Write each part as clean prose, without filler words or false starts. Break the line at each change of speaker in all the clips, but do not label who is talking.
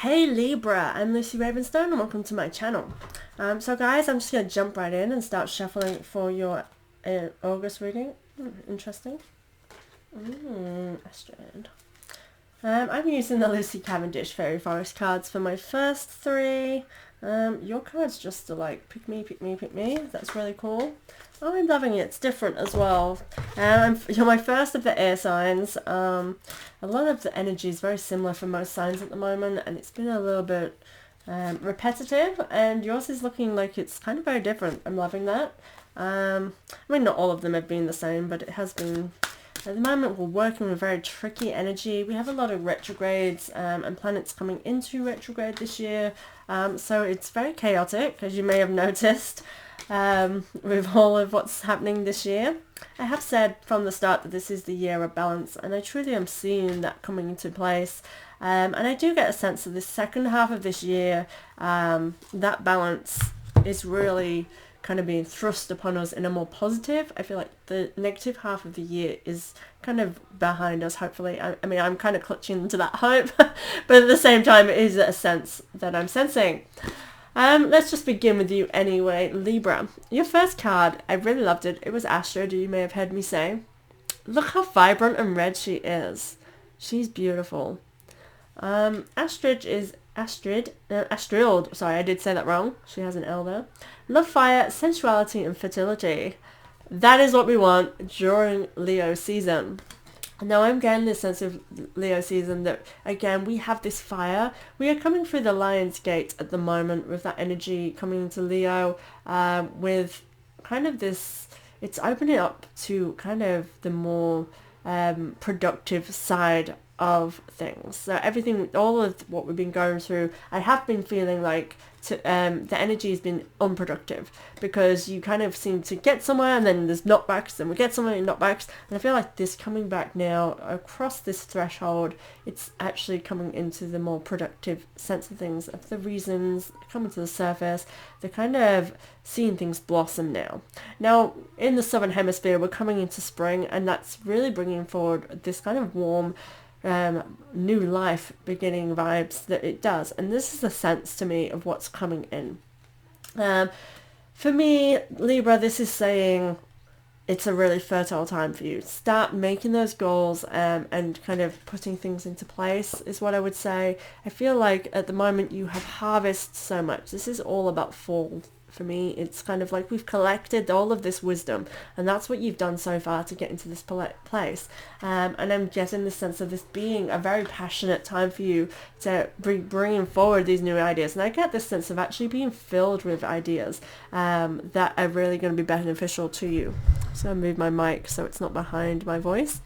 Hey Libra, I'm Lucy Ravenstone and welcome to my channel. So guys, I'm just going to jump right in and start shuffling for your August reading. Interesting. Strand. I'm using the Lucy Cavendish Fairy Forest cards for my first three. Your cards just are like, pick me, pick me, pick me. That's really cool. Oh, I'm loving it. It's different as well. You're my first of the air signs. A lot of the energy is very similar for most signs at the moment, and it's been a little bit repetitive, and yours is looking like it's kind of very different. I'm loving that. I mean, not all of them have been the same, but it has been. At the moment, we're working with very tricky energy. We have a lot of retrogrades and planets coming into retrograde this year. So it's very chaotic, as you may have noticed, with all of what's happening this year. I have said from the start that this is the year of balance, and I truly am seeing that coming into place. And I do get a sense of the second half of this year, that balance is really kind of being thrust upon us in a more positive. I feel like the negative half of the year is kind of behind us, hopefully. I mean, I'm kind of clutching into that hope, but at the same time, it is a sense that I'm sensing. Let's just begin with you anyway, Libra. Your first card, I really loved it. It was Astrid, you may have heard me say. Look how vibrant and red she is. She's beautiful. Astrid, sorry, I did say that wrong. She has an L there. Love, fire, sensuality, and fertility. That is what we want during Leo season. Now I'm getting this sense of Leo season that, again, we have this fire. We are coming through the Lion's Gate at the moment with that energy coming into Leo, with kind of this, it's opening up to kind of the more productive side of things. So everything, all of what we've been going through, I have been feeling like the energy has been unproductive, because you kind of seem to get somewhere and then there's knockbacks, and we get somewhere and knockbacks, and I feel like this coming back now across this threshold, it's actually coming into the more productive sense of things, of the reasons coming to the surface. They're kind of seeing things blossom now. Now in the southern hemisphere, we're coming into spring, and that's really bringing forward this kind of warm new life beginning vibes that it does, and this is the sense to me of what's coming in. For me, Libra, this is saying it's a really fertile time for you. Start making those goals and kind of putting things into place is what I would say. I feel like at the moment you have harvested so much. This is all about fall. For me, it's kind of like we've collected all of this wisdom, and that's what you've done so far to get into this place. And I'm getting the sense of this being a very passionate time for you to bringing forward these new ideas. And I get this sense of actually being filled with ideas that are really going to be beneficial to you. So I move my mic so it's not behind my voice.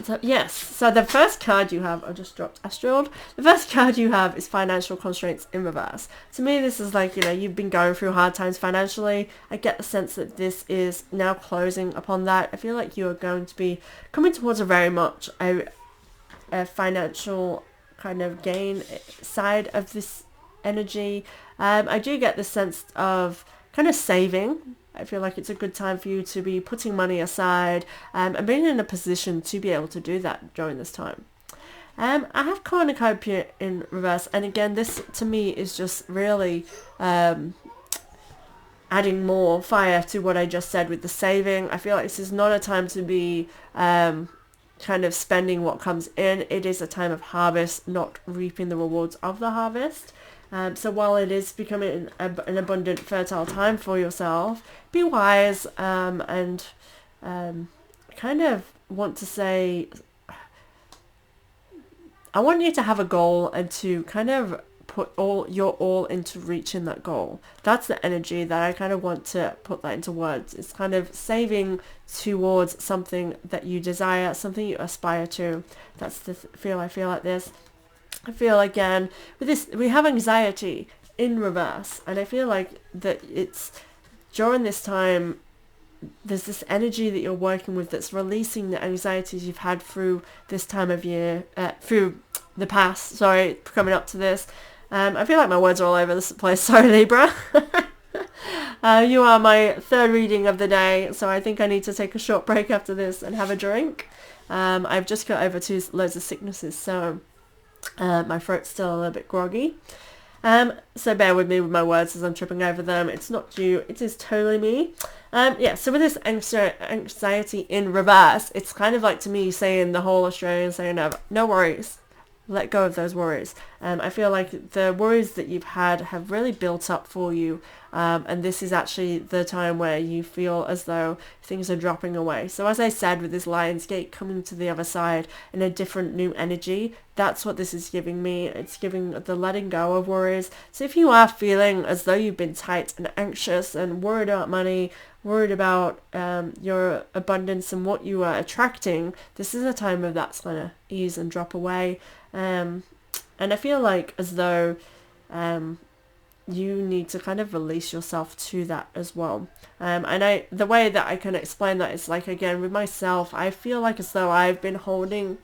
So, yes, so the first card you have, I just dropped Astrid. The first card you have is financial constraints in reverse. To me, this is like, you've been going through hard times financially. I get the sense that this is now closing upon that. I feel like you are going to be coming towards a very much a financial kind of gain side of this energy. I do get the sense of kind of saving. I feel like it's a good time for you to be putting money aside and being in a position to be able to do that during this time. I have Cornucopia in reverse, and again, this to me is just really adding more fire to what I just said with the saving. I feel like this is not a time to be kind of spending what comes in. It is a time of harvest, not reaping the rewards of the harvest. So while it is becoming an abundant, fertile time for yourself, be wise and kind of want to say, I want you to have a goal and to kind of put your all into reaching that goal. That's the energy that I kind of want to put that into words. It's kind of saving towards something that you desire, something you aspire to. That's the feel I feel like this. I feel again with this we have anxiety in reverse, and I feel like that it's during this time there's this energy that you're working with that's releasing the anxieties you've had through this time of year, through the past, coming up to this. I feel like my words are all over this place, sorry Libra. You are my third reading of the day, so I think I need to take a short break after this and have a drink. I've just got over loads of sicknesses, so My throat's still a little bit groggy. So bear with me with my words as I'm tripping over them. It's not you, it is totally me. Yeah, so with this anxiety in reverse, it's kind of like to me saying the whole Australian saying of no worries. Let go of those worries. I feel like the worries that you've had have really built up for you, and this is actually the time where you feel as though things are dropping away. So as I said, with this Lion's Gate coming to the other side in a different new energy, that's what this is giving me. It's giving the letting go of worries. So if you are feeling as though you've been tight and anxious and worried about money, worried about your abundance and what you are attracting, this is a time of that's going to ease and drop away. And I feel like as though you need to kind of release yourself to that as well. And the way that I can explain that is like, again, with myself, I feel like as though I've been holding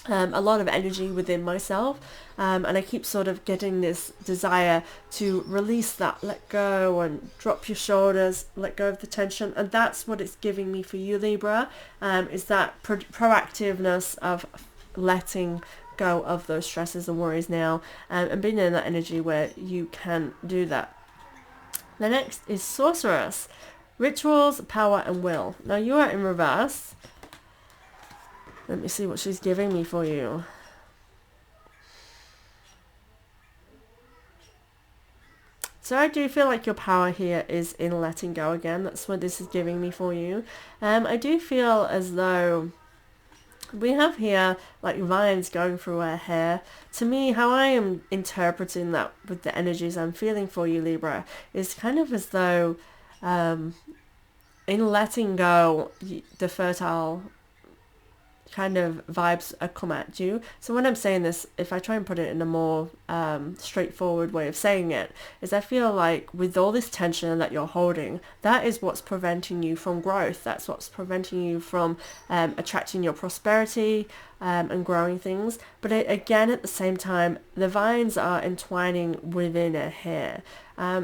a lot of energy within myself, and I keep sort of getting this desire to release that, let go and drop your shoulders, let go of the tension, and that's what it's giving me for you, Libra, is that proactiveness of letting go of those stresses and worries now, and being in that energy where you can do that. The next is Sorceress, rituals, power and will. Now you are in reverse. Let me see what she's giving me for you. So I do feel like your power here is in letting go again. That's what this is giving me for you. I do feel as though we have here like vines going through her hair. To me, how I am interpreting that with the energies I'm feeling for you, Libra, is kind of as though in letting go, the fertile kind of vibes come at you. So when I'm saying this, if I try and put it in a more straightforward way of saying it, is I feel like with all this tension that you're holding, that is what's preventing you from growth. That's what's preventing you from attracting your prosperity and growing things. But again, at the same time, the vines are entwining within her hair.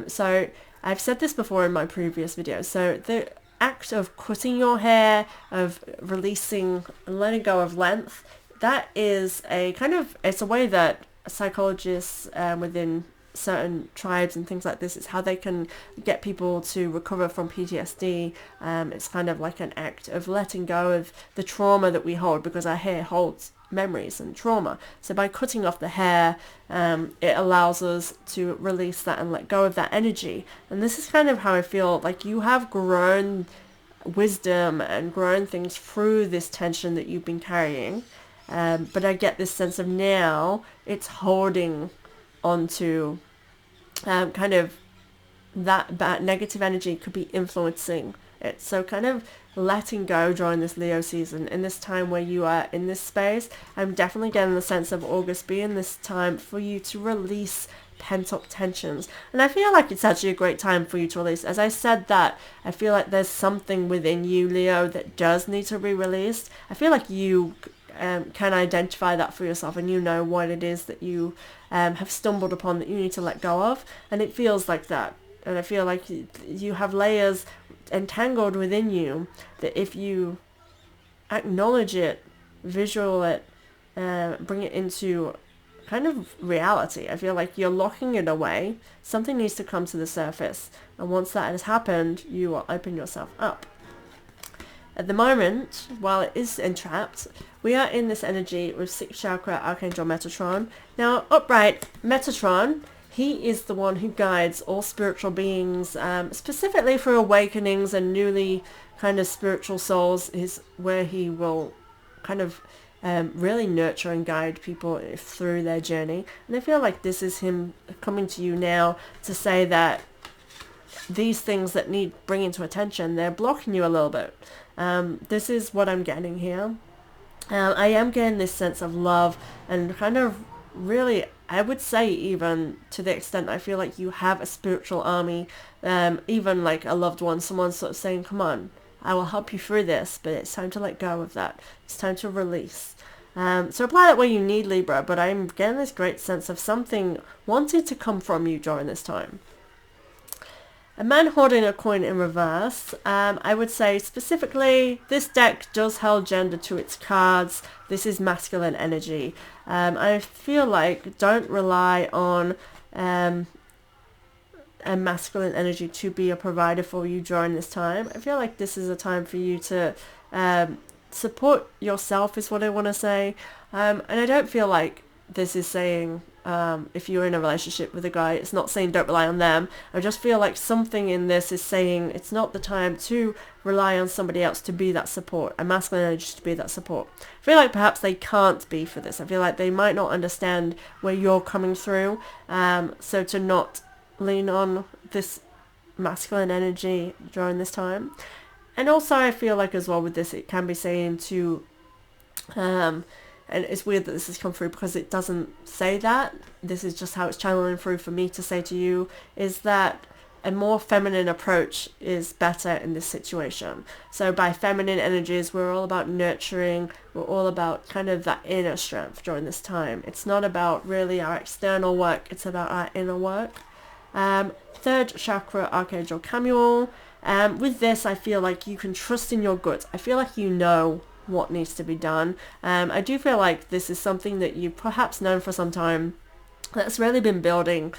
So I've said this before in my previous videos. So the act of cutting your hair, of releasing and letting go of length, that is a kind of, it's a way that psychologists within certain tribes and things like this, is how they can get people to recover from PTSD. It's kind of like an act of letting go of the trauma that we hold, because our hair holds memories and trauma. So by cutting off the hair, it allows us to release that and let go of that energy. And this is kind of how I feel like you have grown wisdom and grown things through this tension that you've been carrying. But I get this sense of now it's holding onto kind of that bad negative energy could be influencing it. So kind of letting go during this Leo season, in this time where you are in this space, I'm definitely getting the sense of August being this time for you to release pent-up tensions. And I feel like it's actually a great time for you to release. As I said that, I feel like there's something within you, Leo, that does need to be released. I feel like you can identify that for yourself, and you know what it is that you have stumbled upon that you need to let go of, and it feels like that. And I feel like you have layers entangled within you that if you acknowledge it, visual it, bring it into kind of reality, I feel like you're locking it away. Something needs to come to the surface, and once that has happened, you will open yourself up. At the moment, while it is entrapped, we are in this energy with 6th chakra Archangel Metatron. Now, upright Metatron, he is the one who guides all spiritual beings, specifically for awakenings and newly kind of spiritual souls, is where he will kind of really nurture and guide people through their journey. And I feel like this is him coming to you now to say that these things that need bringing to attention, they're blocking you a little bit. This is what I'm getting here. I am getting this sense of love and kind of really, I would say, even to the extent I feel like you have a spiritual army, even like a loved one, someone sort of saying, come on, I will help you through this, but it's time to let go of that. It's time to release. So apply that where you need, Libra, but I'm getting this great sense of something wanting to come from you during this time. A man holding a coin in reverse. I would say specifically, this deck does hold gender to its cards. This is masculine energy. I feel like don't rely on a masculine energy to be a provider for you during this time. I feel like this is a time for you to support yourself is what I want to say. And I don't feel like this is saying if you're in a relationship with a guy, it's not saying don't rely on them. I just feel like something in this is saying it's not the time to rely on somebody else to be that support, a masculine energy to be that support. I feel like perhaps they can't be for this. I feel like they might not understand where you're coming through. So to not lean on this masculine energy during this time. And also I feel like as well with this, it can be saying to and it's weird that this has come through because it doesn't say that. This is just how it's channeling through for me to say to you, is that a more feminine approach is better in this situation. So by feminine energies, we're all about nurturing. We're all about kind of that inner strength during this time. It's not about really our external work. It's about our inner work. Third chakra, Archangel Chamuel. With this, I feel like you can trust in your gut. I feel like you know what needs to be done. I do feel like this is something that you've perhaps known for some time that's really been building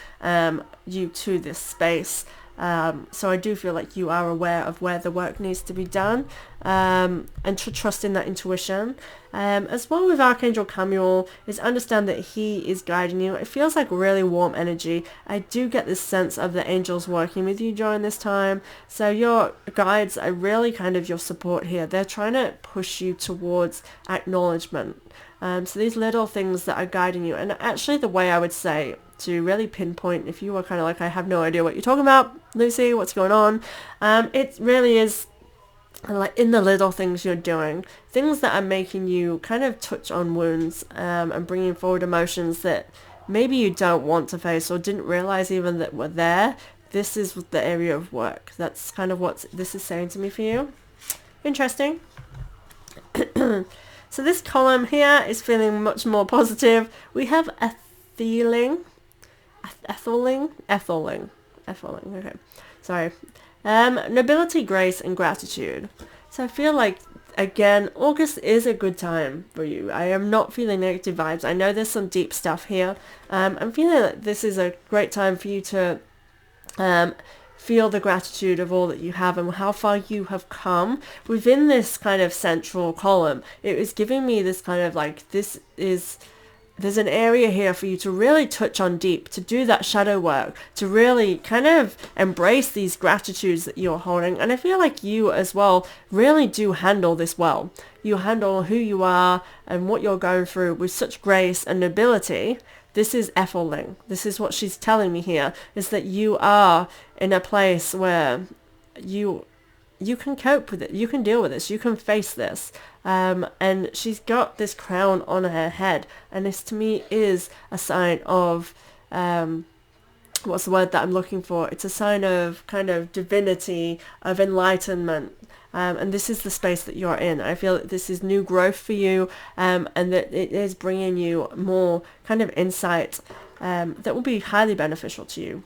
you to this space. So I do feel like you are aware of where the work needs to be done, and to trust in that intuition. As well with Archangel Chamuel is understand that he is guiding you. It feels like really warm energy. I do get this sense of the angels working with you during this time. So your guides are really kind of your support here. They're trying to push you towards acknowledgement. So these little things that are guiding you, and actually the way I would say to really pinpoint if you were kind of like, I have no idea what you're talking about, Lucy, what's going on, it really is like in the little things you're doing, things that are making you kind of touch on wounds, and bringing forward emotions that maybe you don't want to face or didn't realize even that were there. This is the area of work. That's kind of what this is saying to me for you. Interesting. So this column here is feeling much more positive. We have Etheling, okay, sorry. Nobility, grace, and gratitude. So I feel like, again, August is a good time for you. I am not feeling negative vibes. I know there's some deep stuff here. I'm feeling that this is a great time for you to feel the gratitude of all that you have and how far you have come within this kind of central column. It was giving me this kind of like, there's an area here for you to really touch on deep, to do that shadow work, to really kind of embrace these gratitudes that you're holding. And I feel like you as well really do handle this well. You handle who you are and what you're going through with such grace and nobility. This is Etheling. This is what she's telling me here, is that you are in a place where you can cope with it, you can deal with this, you can face this. And she's got this crown on her head, and this to me is a sign of, what's the word that I'm looking for? It's a sign of kind of divinity, of enlightenment. And this is the space that you're in. I feel that this is new growth for you, and that it is bringing you more kind of insight that will be highly beneficial to you.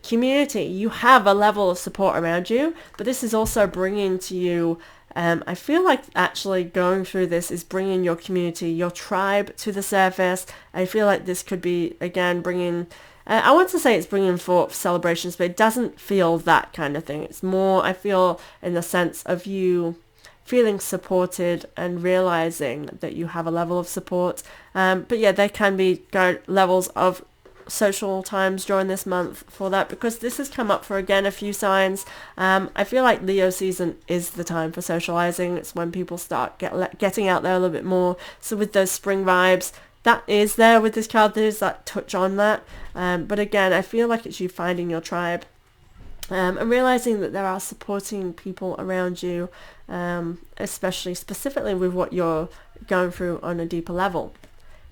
Community, you have a level of support around you, but this is also bringing to you, I feel like actually going through this is bringing your community, your tribe to the surface. I feel like this could be, again, bringing, I want to say it's bringing forth celebrations, but it doesn't feel that kind of thing. It's more, I feel, in the sense of you feeling supported and realizing that you have a level of support. But yeah, there can be levels of social times during this month for that, because this has come up for, again, a few signs. I feel like Leo season is the time for socializing. It's when people start getting out there a little bit more. So with those spring vibes, that is there with this card. There's that touch on that. But again, I feel like it's you finding your tribe, and realizing that there are supporting people around you, especially specifically with what you're going through on a deeper level.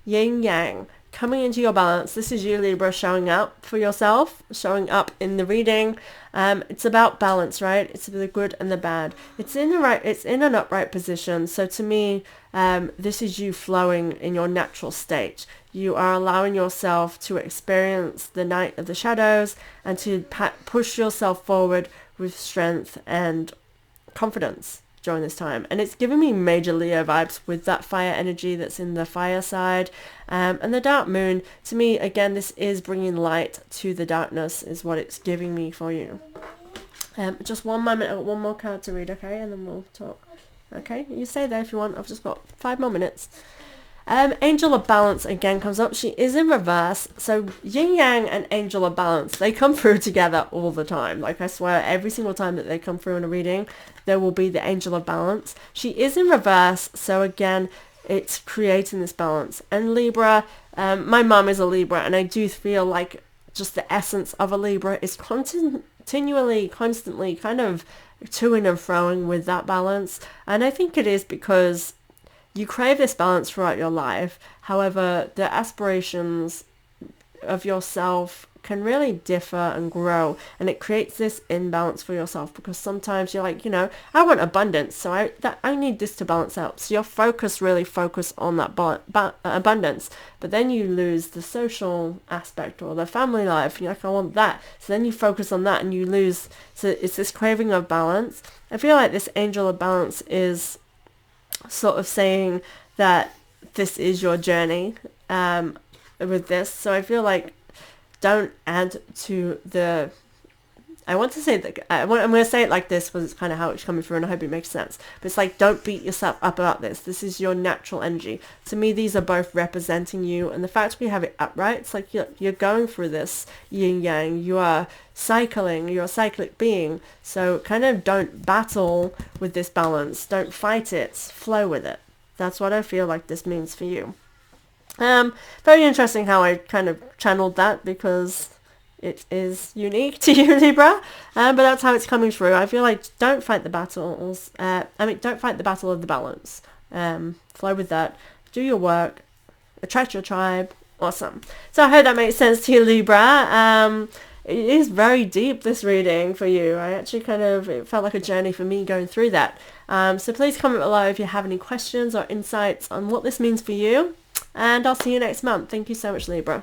Yin Yang. Coming into your balance. This is you, Libra, showing up for yourself, showing up in the reading. It's about balance, right? It's the good and the bad. It's in an upright position. So to me, this is you flowing in your natural state. You are allowing yourself to experience the night of the shadows and to push yourself forward with strength and confidence. during this time, and it's giving me major Leo vibes with that fire energy that's in the fire side, and the dark moon. To me, again, this is bringing light to the darkness is what it's giving me for you. Just one moment, I've got one more card to read, okay, and then we'll talk. Okay, you stay there if you want. I've just got 5 more minutes. Angel of Balance again comes up. She is in reverse. So Yin Yang and Angel of Balance, they come through together all the time. Like, I swear, every single time that they come through in a reading, there will be the Angel of Balance. She is in reverse. So again, it's creating this balance. And Libra, my mum is a Libra, and I do feel like just the essence of a Libra is constantly kind of toing and froing with that balance. And I think it is because you crave this balance throughout your life. However, the aspirations of yourself can really differ and grow, and it creates this imbalance for yourself, because sometimes you're like, I want abundance, so I need this to balance out. So your focus really focus on that abundance, but then you lose the social aspect or the family life. You're like, I want that. So then you focus on that and you lose. So it's this craving of balance. I feel like this Angel of Balance is sort of saying that this is your journey with this. So I feel like don't add to the, I want to say that, I'm going to say it like this because it's kind of how it's coming through, and I hope it makes sense. But it's like, don't beat yourself up about this. This is your natural energy. To me, these are both representing you, and the fact we have it upright, it's like you're going through this yin yang. You are cycling. You're a cyclic being. So kind of don't battle with this balance. Don't fight it. Flow with it. That's what I feel like this means for you. Very interesting how I kind of channeled that, because it is unique to you, Libra, but that's how it's coming through. I feel like don't fight the battles. Don't fight the battle of the balance. Flow with that. Do your work. Attract your tribe. Awesome. So I hope that makes sense to you, Libra. It is very deep, this reading for you. I actually it felt like a journey for me going through that. So please comment below if you have any questions or insights on what this means for you. And I'll see you next month. Thank you so much, Libra.